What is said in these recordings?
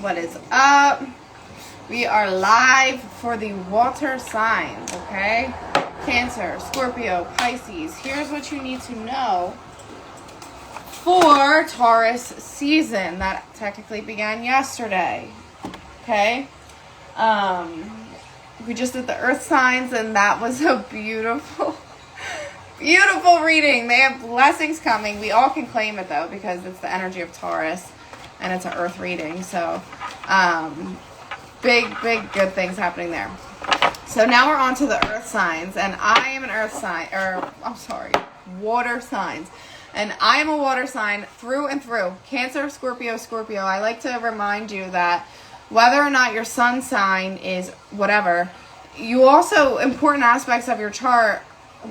What is up? We are live for the water signs, okay? Cancer, Scorpio, Pisces. Here's what you need to know for Taurus season that technically began yesterday, okay? We just did the earth signs, and that was a beautiful reading. They have blessings coming. We all can claim it though, because it's the energy of Taurus and it's an earth reading. So big good things happening there. So now we're on to the earth signs, and I am an earth sign, water signs. And I am a water sign through and through. Cancer, Scorpio. I like to remind you that whether or not your sun sign is whatever, you also, important aspects of your chart,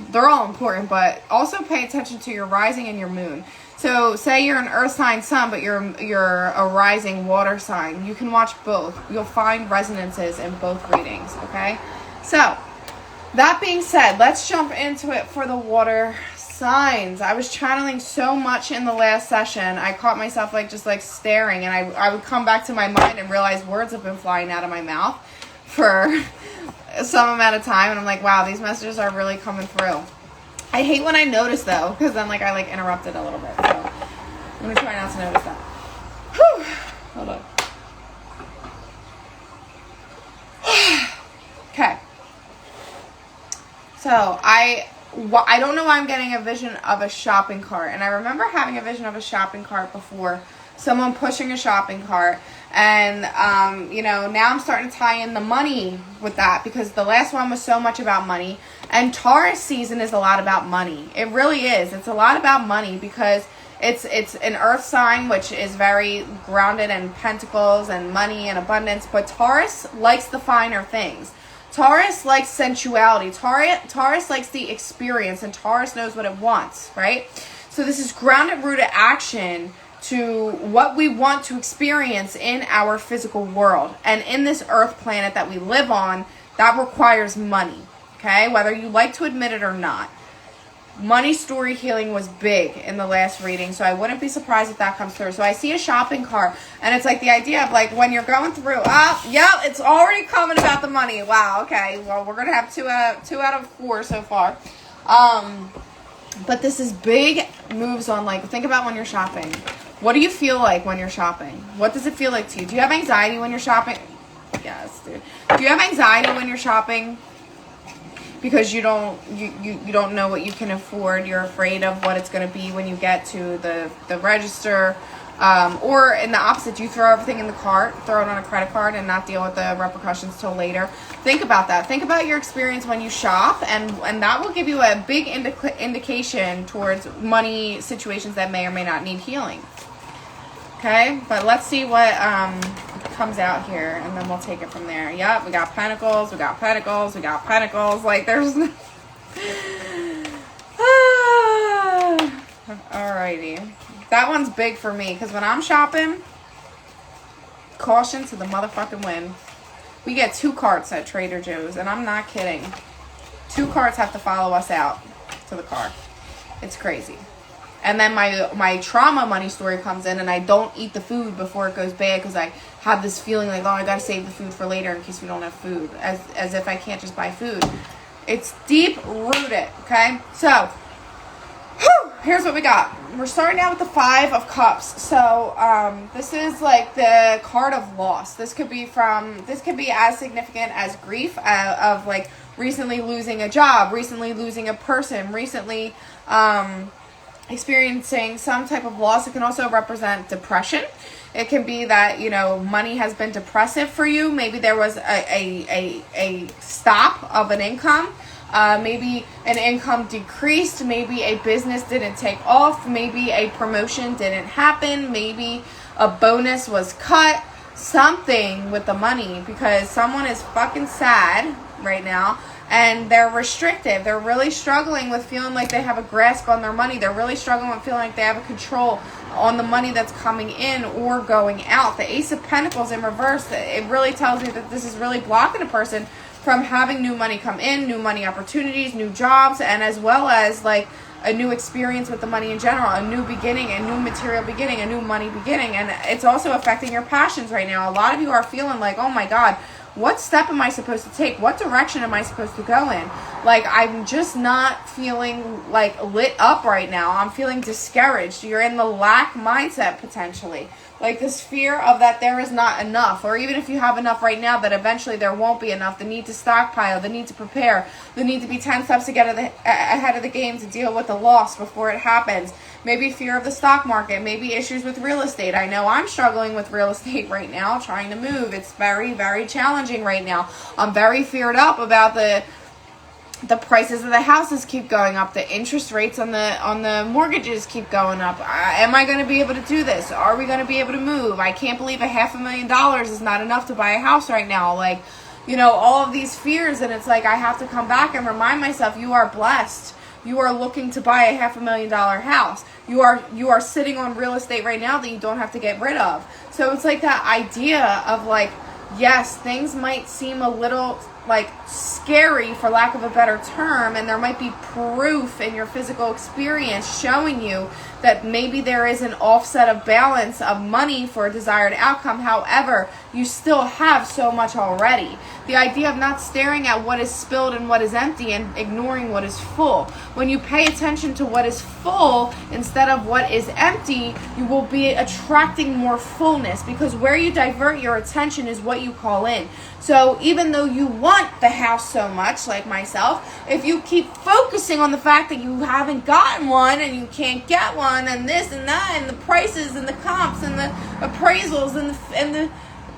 they're all important, but also pay attention to your rising and your moon. So say you're an earth sign sun, but you're a rising water sign. You can watch both. You'll find resonances in both readings, okay? So that being said, let's jump into it for the water signs. I was channeling so much in the last session. I caught myself just staring, and I would come back to my mind and realize words have been flying out of my mouth for some amount of time, and I'm like, wow, these messages are really coming through. I hate when I notice though, because then I interrupted a little bit. So I'm gonna try not to notice that. Whew. Hold on. Okay. So I don't know why I'm getting a vision of a shopping cart, and I remember having a vision of a shopping cart before. Someone pushing a shopping cart, and now I'm starting to tie in the money with that, because the last one was so much about money, and Taurus season is a lot about money. It really is. It's a lot about money, because it's an earth sign, which is very grounded in pentacles and money and abundance, but Taurus likes the finer things. Taurus likes sensuality. Taurus likes the experience, and Taurus knows what it wants, right? So this is grounded, rooted action to what we want to experience in our physical world. And in this earth planet that we live on, that requires money, okay? Whether you like to admit it or not. Money story healing was big in the last reading, so I wouldn't be surprised if that comes through. So I see a shopping cart, and it's the idea of when you're going through, it's already coming about the money. Wow, okay, well, we're going to have two out of 4 so far. But this is big moves on, think about when you're shopping. What do you feel like when you're shopping? What does it feel like to you? Do you have anxiety when you're shopping? Yes, dude. Do you have anxiety when you're shopping? Because you don't know what you can afford. You're afraid of what it's going to be when you get to the register. Or in the opposite, you throw everything in the cart, throw it on a credit card, and not deal with the repercussions till later. Think about that. Think about your experience when you shop, and that will give you a big indication towards money situations that may or may not need healing. Okay, but let's see what comes out here, and then we'll take it from there. Yep, we got pentacles, we got pentacles, we got pentacles. There's alrighty. That one's big for me, because when I'm shopping, caution to the motherfucking wind. We get 2 carts at Trader Joe's, and I'm not kidding. 2 carts have to follow us out to the car. It's crazy. And then my trauma money story comes in, and I don't eat the food before it goes bad, because I have this feeling I gotta save the food for later in case we don't have food, as if I can't just buy food. It's deep rooted, okay? So here's what we got. We're starting out with the 5 of Cups. So this is the card of loss. This could be as significant as grief, of recently losing a job, recently losing a person, recently experiencing some type of loss. It can also represent depression. It can be that, money has been depressive for you. Maybe there was a stop of an income. Maybe an income decreased. Maybe a business didn't take off. Maybe a promotion didn't happen. Maybe a bonus was cut. Something with the money, because someone is fucking sad right now, and they're restrictive. They're really struggling with feeling like they have a grasp on their money. They're really struggling with feeling like they have a control on the money that's coming in or going out. The Ace of Pentacles in reverse, it really tells me that this is really blocking a person from having new money come in, new money opportunities, new jobs, and as well as a new experience with the money in general, a new beginning, a new material beginning, a new money beginning. And it's also affecting your passions right now. A lot of you are feeling like, oh my God, what step am I supposed to take? What direction am I supposed to go in? Like, I'm just not feeling like lit up right now. I'm feeling discouraged. You're in the lack mindset potentially. Like this fear of that there is not enough, or even if you have enough right now, that eventually there won't be enough. The need to stockpile, the need to prepare, the need to be 10 steps ahead of the game to deal with the loss before it happens. Maybe fear of the stock market, maybe issues with real estate. I know I'm struggling with real estate right now, trying to move. It's very, very challenging right now. I'm very feared up about the prices of the houses keep going up. The interest rates on the mortgages keep going up. Am I going to be able to do this? Are we going to be able to move? I can't believe $500,000 is not enough to buy a house right now. Like, you know, all of these fears, and it's like I have to come back and remind myself, you are blessed. You are looking to buy a $500,000 house. You are sitting on real estate right now that you don't have to get rid of. So it's like that idea of like, yes, things might seem a little like scary, for lack of a better term, and there might be proof in your physical experience showing you that maybe there is an offset of balance of money for a desired outcome. However, you still have so much already. The idea of not staring at what is spilled and what is empty and ignoring what is full. When you pay attention to what is full instead of what is empty, you will be attracting more fullness, because where you divert your attention is what you call in. So even though you want the house so much, like myself, if you keep focusing on the fact that you haven't gotten one and you can't get one and this and that and the prices and the comps and the appraisals and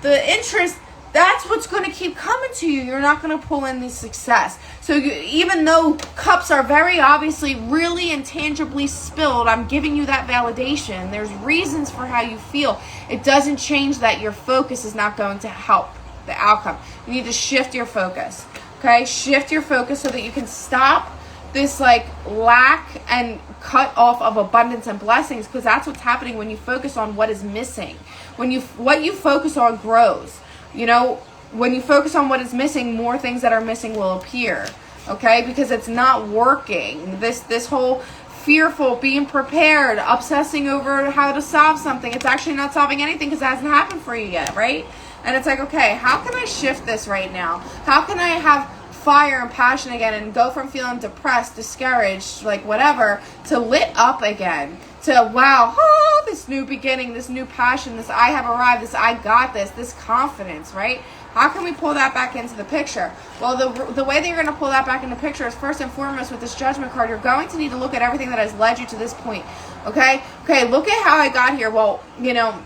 the interest, that's what's going to keep coming to you. You're not going to pull in the success. So even though cups are very obviously really intangibly spilled, I'm giving you that validation. There's reasons for how you feel. It doesn't change that your focus is not going to help the outcome. You need to shift your focus. Okay? Shift your focus so that you can stop this like lack and cut off of abundance and blessings, because that's what's happening when you focus on what is missing. What you focus on grows. You know, when you focus on what is missing, more things that are missing will appear. Okay? Because it's not working. This whole fearful, being prepared, obsessing over how to solve something, it's actually not solving anything because it hasn't happened for you yet, right? And it's like, okay, how can I shift this right now? How can I have fire and passion again and go from feeling depressed, discouraged, like whatever, to lit up again? To, wow, oh, this new beginning, this new passion, this I have arrived, this I got this confidence, right? How can we pull that back into the picture? Well, the way that you're going to pull that back into the picture is first and foremost with this judgment card. You're going to need to look at everything that has led you to this point, okay? Okay, look at how I got here. Well, you know,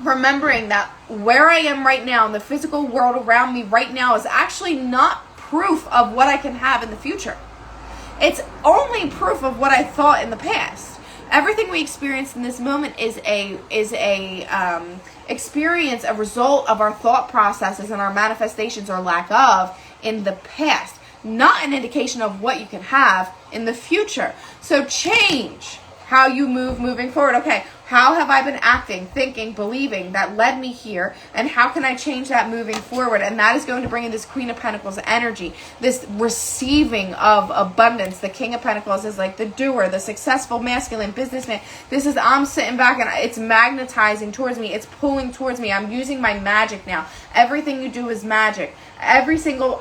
remembering that where I am right now in the physical world around me right now is actually not proof of what I can have in the future. It's only proof of what I thought in the past. Everything we experience in this moment is a experience, a result of our thought processes and our manifestations or lack of in the past, not an indication of what you can have in the future. So change how you moving forward. Okay, how have I been acting, thinking, believing that led me here, and how can I change that moving forward? And that is going to bring in this Queen of Pentacles energy, this receiving of abundance. The King of Pentacles is like the doer, the successful masculine businessman. This is, I'm sitting back and it's magnetizing towards me. It's pulling towards me. I'm using my magic now. Everything you do is magic. Every single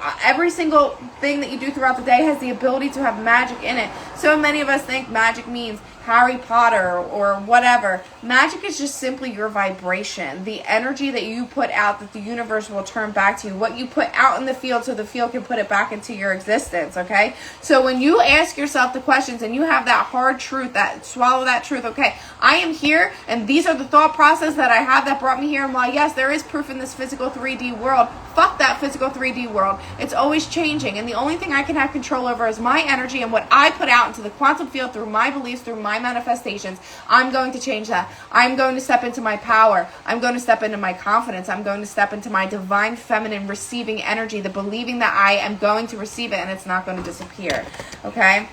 thing that you do throughout the day has the ability to have magic in it. So many of us think magic means Harry Potter or whatever. Magic is just simply your vibration, the energy that you put out that the universe will turn back to you, what you put out in the field so the field can put it back into your existence, okay? So when you ask yourself the questions and you have that hard truth, that swallow that truth, okay, I am here and these are the thought process that I have that brought me here, and while yes, there is proof in this physical 3D world, fuck that physical 3D world. It's always changing, and the only thing I can have control over is my energy and what I put out into the quantum field through my beliefs, through my manifestations. I'm going to change that. I'm going to step into my power. I'm going to step into my confidence. I'm going to step into my divine feminine receiving energy, the believing that I am going to receive it and it's not going to disappear. Okay?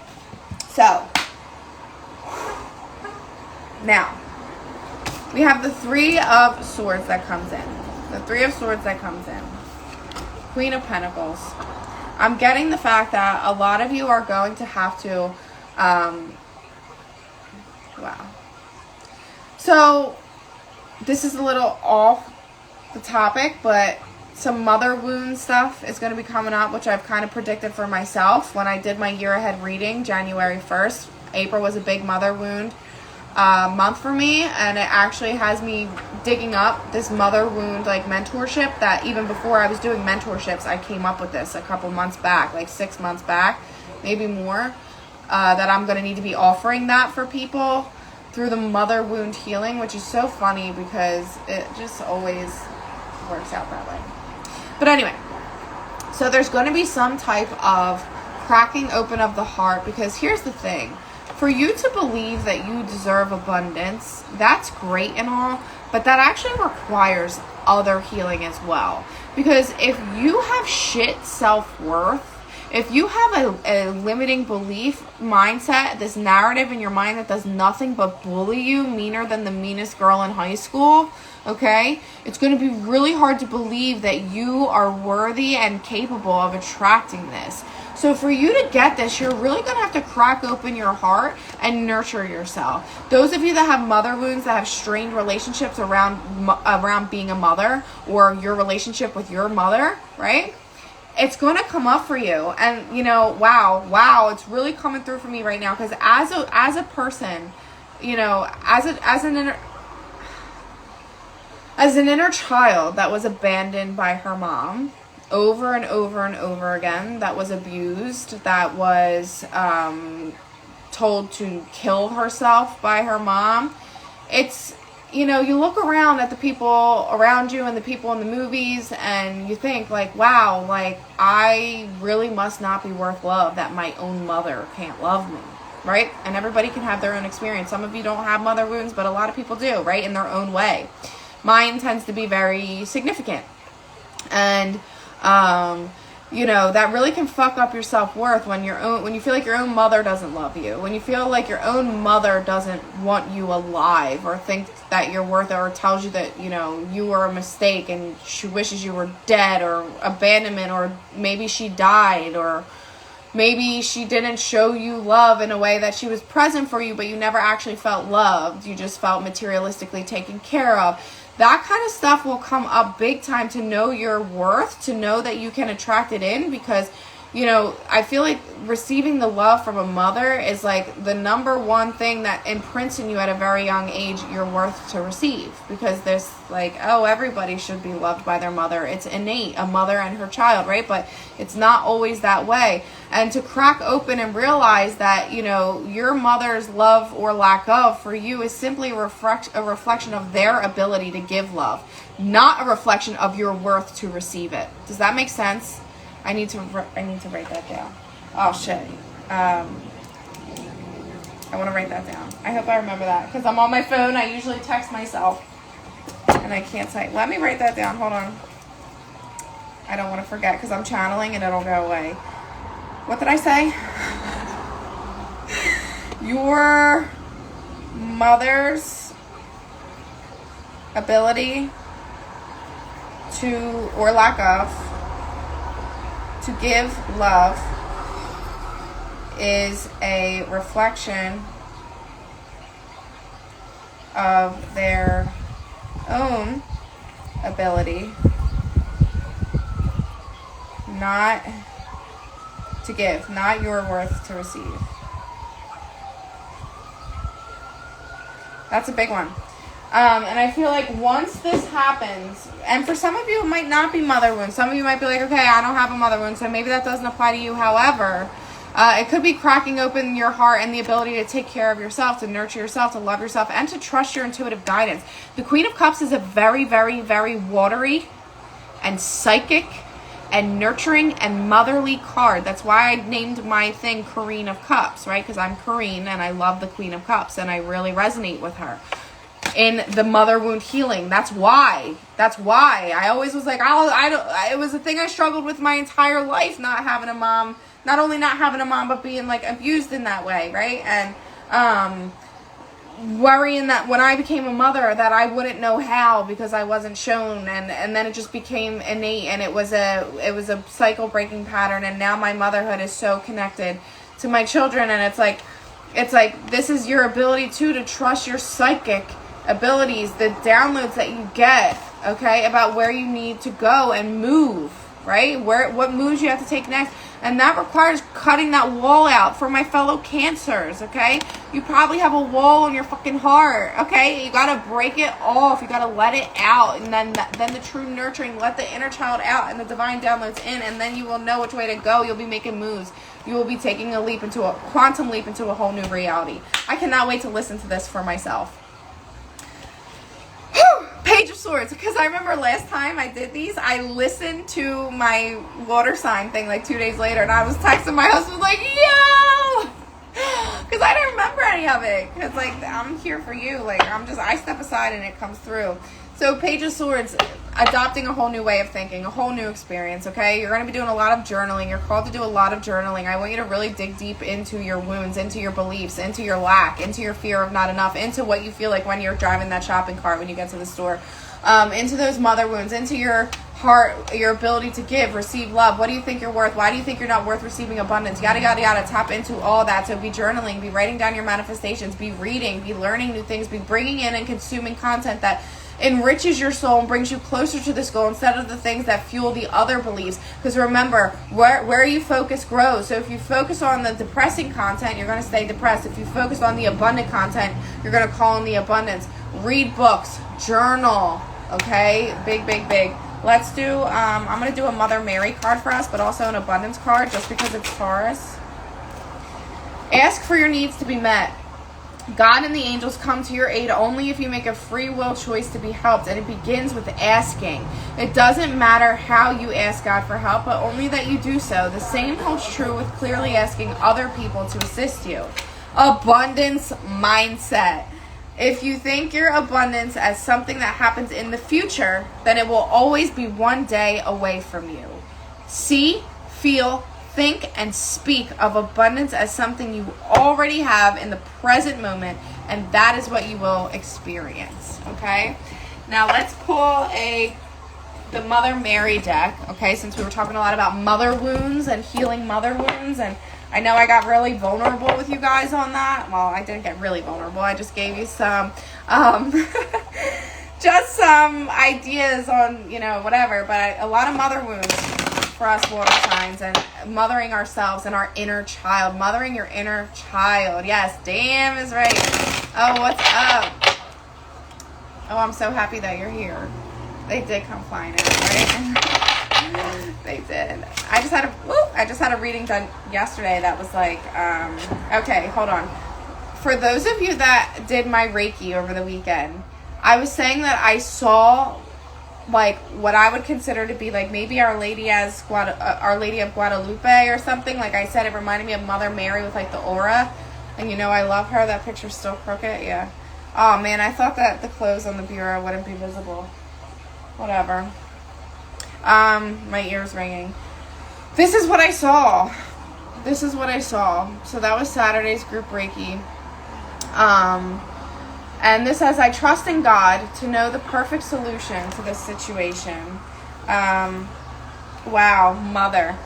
So, now, we have the Three of Swords that comes in. The Three of Swords that comes in. Queen of Pentacles. I'm getting the fact that a lot of you are going to have to Wow. So, this is a little off the topic, but some mother wound stuff is going to be coming up, which I've kind of predicted for myself when I did my year ahead reading January 1st. April was a big mother wound month for me, and it actually has me digging up this mother wound like mentorship that even before I was doing mentorships, I came up with this a couple months back, like 6 months back, maybe more, that I'm going to need to be offering that for people through the mother wound healing, which is so funny because it just always works out that way. But anyway, so there's going to be some type of cracking open of the heart, because here's the thing. For you to believe that you deserve abundance, that's great and all, but that actually requires other healing as well. Because if you have shit self-worth, if you have a limiting belief mindset, this narrative in your mind that does nothing but bully you, meaner than the meanest girl in high school, okay, it's going to be really hard to believe that you are worthy and capable of attracting this. So for you to get this, you're really going to have to crack open your heart and nurture yourself. Those of you that have mother wounds, that have strained relationships around being a mother, or your relationship with your mother, right? It's going to come up for you. And, you know, wow, it's really coming through for me right now. Because as a person, you know, as an inner child that was abandoned by her mom, over and over and over again, that was abused, that was told to kill herself by her mom. It's, you know, you look around at the people around you and the people in the movies and you think like, wow, like I really must not be worth love that my own mother can't love me, right? And everybody can have their own experience. Some of you don't have mother wounds, but a lot of people do, right? In their own way. Mine tends to be very significant. And you know, that really can fuck up your self-worth when you feel like your own mother doesn't love you, when you feel like your own mother doesn't want you alive, or think that you're worth it, or tells you that, you know, you were a mistake and she wishes you were dead, or abandonment, or maybe she died, or maybe she didn't show you love in a way that she was present for you, but you never actually felt loved. You just felt materialistically taken care of. That kind of stuff will come up big time to know your worth, to know that you can attract it in, because, you know, I feel like receiving the love from a mother is like the number one thing that imprints in you at a very young age you're worth to receive, because there's like, oh, everybody should be loved by their mother. It's innate, a mother and her child, right? But it's not always that way. And to crack open and realize that, you know, your mother's love or lack of for you is simply a reflection of their ability to give love, not a reflection of your worth to receive it. Does that make sense? I need to write that down. Oh, shit. I want to write that down. I hope I remember that, because I'm on my phone. I usually text myself, and I can't say. Let me write that down. Hold on. I don't want to forget, because I'm channeling, and it'll go away. What did I say? Your mother's ability to, or lack of, to give love is a reflection of their own ability not to give, not your worth to receive. That's a big one. And I feel like once this happens, and for some of you it might not be mother wounds. Some of you might be like, okay, I don't have a mother wound, so maybe that doesn't apply to you. However, it could be cracking open your heart and the ability to take care of yourself, to nurture yourself, to love yourself, and to trust your intuitive guidance. The Queen of Cups is a very, very, very watery and psychic and nurturing and motherly card. That's why I named my thing Queen of Cups, right? Because I'm Queen and I love the Queen of Cups and I really resonate with her in the mother wound healing. That's why I always was like, it was a thing I struggled with my entire life, not having a mom, not only not having a mom, but being like abused in that way, right? And worrying that when I became a mother that I wouldn't know how because I wasn't shown, and then it just became innate, and it was a cycle breaking pattern. And now my motherhood is so connected to my children, and it's like It's like, this is your ability to trust your psychic abilities, the downloads that you get, okay, about where you need to go and move, right? What moves you have to take next. And that requires cutting that wall out. For my fellow Cancers, okay? You probably have a wall in your fucking heart, okay? You got to break it off. You got to let it out. And then the true nurturing, let the inner child out and the divine downloads in. And then you will know which way to go. You'll be making moves. You will be taking a quantum leap into a whole new reality. I cannot wait to listen to this for myself. Page of Swords, because I remember last time I did these, I listened to my water sign thing like 2 days later, and I was texting my husband like, yo! Because I didn't remember any of it. Because, like, I'm here for you. Like, I step aside and it comes through. So, Page of Swords, adopting a whole new way of thinking, a whole new experience, okay? You're going to be doing a lot of journaling. You're called to do a lot of journaling. I want you to really dig deep into your wounds, into your beliefs, into your lack, into your fear of not enough, into what you feel like when you're driving that shopping cart when you get to the store, into those mother wounds, into your heart, your ability to give, receive love. What do you think you're worth? Why do you think you're not worth receiving abundance? Yada, yada, yada. Tap into all that. So be journaling, be writing down your manifestations, be reading, be learning new things, be bringing in and consuming content that enriches your soul and brings you closer to this goal instead of the things that fuel the other beliefs. Because remember, where you focus grows. So if you focus on the depressing content, you're going to stay depressed. If you focus on the abundant content, you're going to call in the abundance. Read books, journal, okay? Big, big, big. Let's do, I'm going to do a Mother Mary card for us, but also an abundance card just because it's Taurus. Ask for your needs to be met. God and the angels come to your aid only if you make a free will choice to be helped, and it begins with asking. It doesn't matter how you ask God for help, but only that you do so. The same holds true with clearly asking other people to assist you. Abundance mindset. If you think your abundance as something that happens in the future, then it will always be one day away from you. See, feel, think, and speak of abundance as something you already have in the present moment, and that is what you will experience, okay? Now let's pull the Mother Mary deck, okay, since we were talking a lot about mother wounds and healing mother wounds, and I know I got really vulnerable with you guys on that. Well, I didn't get really vulnerable. I just gave you some, just some ideas on, whatever, but a lot of mother wounds for us water signs, and mothering ourselves and our inner child. Mothering your inner child. Yes, damn is right. Oh, what's up? Oh, I'm so happy that you're here. They did come flying in, right? They did. I just had a reading done yesterday that was like, okay, hold on. For those of you that did my Reiki over the weekend, I was saying that I saw like what I would consider to be like maybe Our Lady of Guadalupe or something. Like I said, it reminded me of Mother Mary with like the aura, and I love her. That picture's still crooked. Yeah. Oh man, I thought that the clothes on the bureau wouldn't be visible. Whatever. My ear's ringing. This is what I saw. So that was Saturday's group Reiki. And this says, I trust in God to know the perfect solution to this situation. Wow, mother.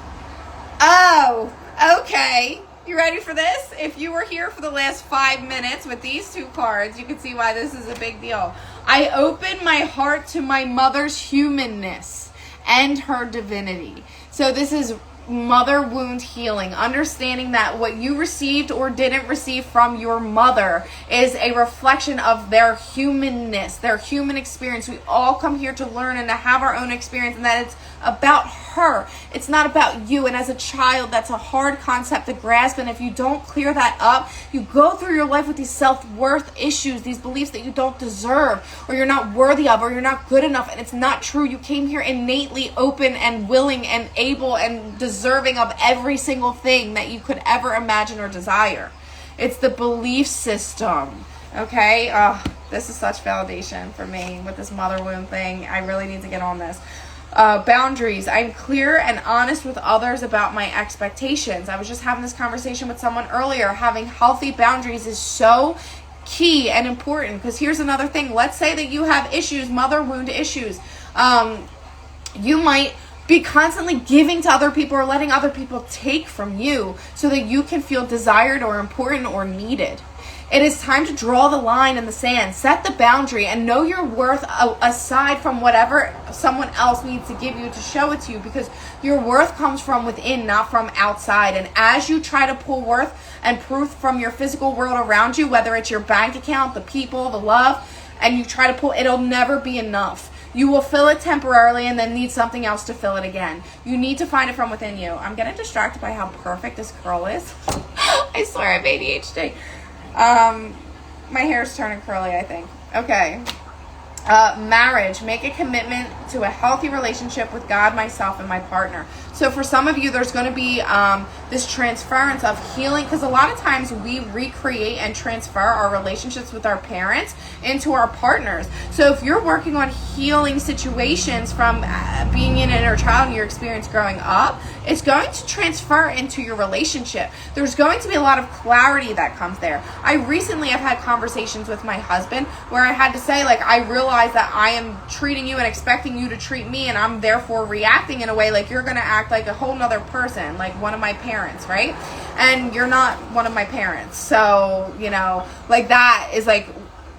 Oh, okay. You ready for this? If you were here for the last 5 minutes with these two cards, you can see why this is a big deal. I open my heart to my mother's humanness and her divinity. So this is mother wound healing, understanding that what you received or didn't receive from your mother is a reflection of their humanness, their human experience. We all come here to learn and to have our own experience, and that it's about her. It's not about you. And as a child, that's a hard concept to grasp, and if you don't clear that up, you go through your life with these self-worth issues, these beliefs that you don't deserve, or you're not worthy of, or you're not good enough, and it's not true. You came here innately open and willing and able and deserving of every single thing that you could ever imagine or desire. It's the belief system, okay? This is such validation for me with this mother wound thing. I really need to get on this. Boundaries. I'm clear and honest with others about my expectations. I was just having this conversation with someone earlier. Having healthy boundaries is so key and important, because here's another thing. Let's say that you have issues, mother wound issues. You might be constantly giving to other people or letting other people take from you so that you can feel desired or important or needed. It is time to draw the line in the sand, set the boundary, and know your worth aside from whatever someone else needs to give you to show it to you, because your worth comes from within, not from outside. And as you try to pull worth and proof from your physical world around you, whether it's your bank account, the people, the love, and you try to pull, it'll never be enough. You will fill it temporarily and then need something else to fill it again. You need to find it from within you. I'm getting distracted by how perfect this curl is. I swear I have ADHD. My hair's turning curly, I think. Okay. Marriage. Make a commitment to a healthy relationship with God, myself, and my partner. So for some of you, there's going to be this transference of healing, because a lot of times we recreate and transfer our relationships with our parents into our partners. So if you're working on healing situations from being an inner child and your experience growing up, it's going to transfer into your relationship. There's going to be a lot of clarity that comes there. I recently have had conversations with my husband where I had to say, like, I realize that I am treating you and expecting you to treat me, and I'm therefore reacting in a way like you're going to act like a whole nother person, like one of my parents, right? And you're not one of my parents. So, you know, like that is like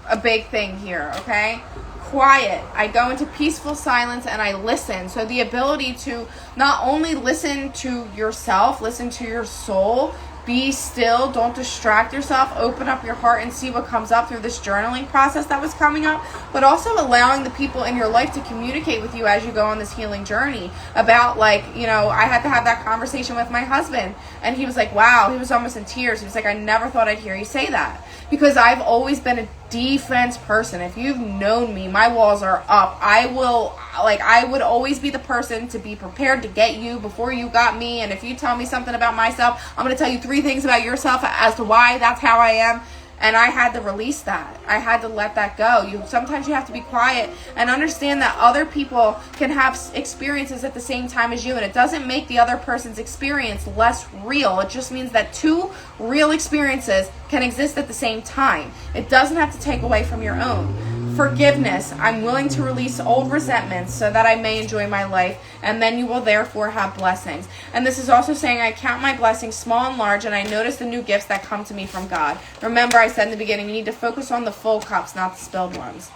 a big thing here, okay? Quiet. I go into peaceful silence and I listen. So the ability to not only listen to yourself, listen to your soul, be still, don't distract yourself, open up your heart and see what comes up through this journaling process that was coming up, but also allowing the people in your life to communicate with you as you go on this healing journey about, like, you know, I had to have that conversation with my husband and he was like, wow, he was almost in tears. He was like, I never thought I'd hear you say that, because I've always been a defense person. If you've known me, my walls are up. I would always be the person to be prepared to get you before you got me. And if you tell me something about myself, I'm going to tell you 3 things about yourself as to why that's how I am. And I had to release that. I had to let that go. Sometimes you have to be quiet and understand that other people can have experiences at the same time as you. And it doesn't make the other person's experience less real. It just means that 2 real experiences can exist at the same time. It doesn't have to take away from your own. Forgiveness. I'm willing to release old resentments so that I may enjoy my life, and then you will therefore have blessings. And this is also saying I count my blessings small and large, and I notice the new gifts that come to me from God. Remember, I said in the beginning, you need to focus on the full cups, not the spilled ones.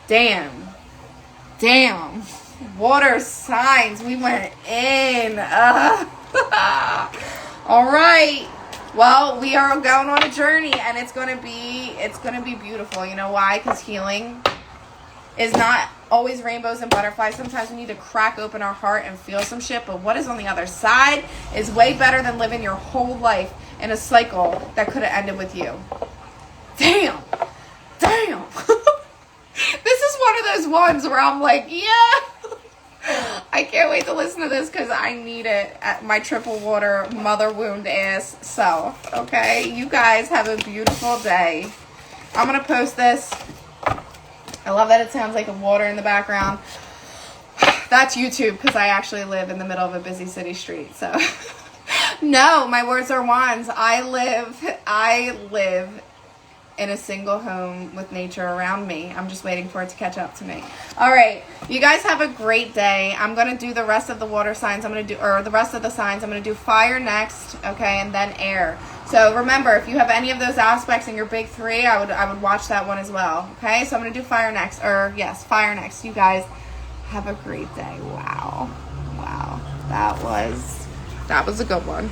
Damn. Water signs. We went in. All right. Well, we are going on a journey, and it's gonna be beautiful. You know why? Because healing is not always rainbows and butterflies. Sometimes we need to crack open our heart and feel some shit. But what is on the other side is way better than living your whole life in a cycle that could have ended with you. Damn. This is one of those ones where I'm like, yeah. I can't wait to listen to this because I need it at my triple water mother wound ass self. Okay, you guys have a beautiful day. I'm gonna post this. I love that it sounds like a water in the background. That's YouTube because I actually live in the middle of a busy city street. So no, my words are wands. I live in a single home with nature around me. I'm just waiting for it to catch up to me. All right, you guys have a great day. I'm gonna do the rest of the water signs. The rest of the signs. I'm gonna do fire next, okay, and then air. So remember, if you have any of those aspects in your big 3, I would watch that one as well. Okay, so I'm gonna do fire next. Fire next. You guys have a great day. Wow, that was a good one.